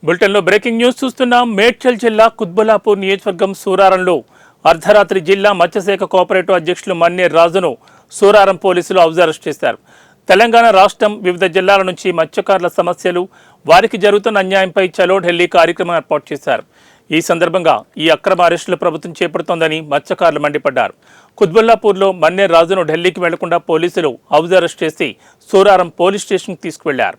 బులెటిన్లో breaking news చూస్తున్నాం. మేడ్చల్ జిల్లా కుత్బుల్లాపూర్ నియోజకవర్గం సూరారంలో అర్ధరాత్రి జిల్లా మత్స్యశాఖ కోఆపరేటివ్ అధ్యక్షులు మన్నేర్ రాజును సూరారం పోలీసులు హౌస్ అరెస్ట్ చేశారు. తెలంగాణ రాష్ట్రం వివిధ జిల్లాల నుంచి మత్స్యకారుల సమస్యలు, వారికి జరుగుతున్న అన్యాయంపై చలో ఢిల్లీ కార్యక్రమం ఏర్పాటు చేశారు. ఈ సందర్భంగా ఈ అక్రమ అరెస్టులు ప్రభుత్వం చేపడుతోందని మత్స్యకారులు మండిపడ్డారు. కుత్బుల్లాపూర్లో మన్నేర్ రాజును ఢిల్లీకి వెళ్లకుండా పోలీసులు హౌస్ అరెస్ట్ చేసి సూరారం పోలీస్ స్టేషన్కి తీసుకువెళ్లారు.